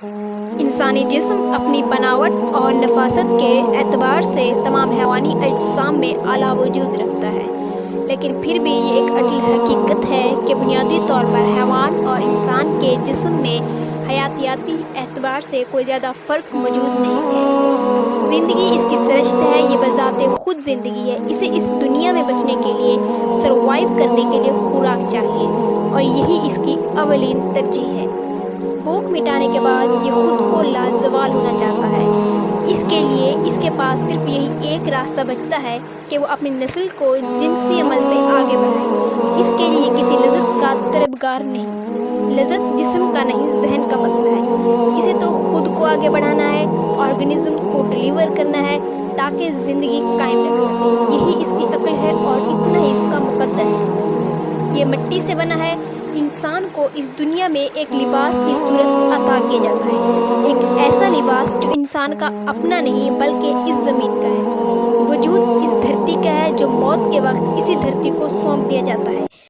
इंसानी जिस्म अपनी बनावट और नफासत के एतबार से तमाम हैवानी अजसाम में आला वजूद रखता है, लेकिन फिर भी ये एक अटल हकीकत है कि बुनियादी तौर पर हैवान और इंसान के जिस्म में हयातियाती एतबार से कोई ज़्यादा फ़र्क मौजूद नहीं है। ज़िंदगी इसकी सरश्त है, ये बज़ाते खुद ज़िंदगी है। इसे इस दुनिया में बचने के लिए, सर्वाइव करने के लिए खुराक चाहिए और यही इसकी अवलीन तरजीह है। भूख मिटाने के बाद ये खुद को लाजवाल होना चाहता है। इसके लिए इसके पास सिर्फ यही एक रास्ता बचता है कि वो अपनी नस्ल को जिनसी अमल से आगे बढ़ाए। इसके लिए किसी लज़्ज़त का तलबगार नहीं। लज़्ज़त जिस्म का नहीं, जहन का मसला है। इसे तो खुद को आगे बढ़ाना है, ऑर्गेनिज्म को डिलीवर करना है ताकि ज़िंदगी कायम रख सके। यही इसकी अक्ल है और इतना ही इसका मुकद्दर है। ये मिट्टी से बना है। इंसान को इस दुनिया में एक लिबास की सूरत अता किया जाता है, एक ऐसा लिबास जो इंसान का अपना नहीं बल्कि इस ज़मीन का है। वजूद इस धरती का है जो मौत के वक्त इसी धरती को सौंप दिया जाता है।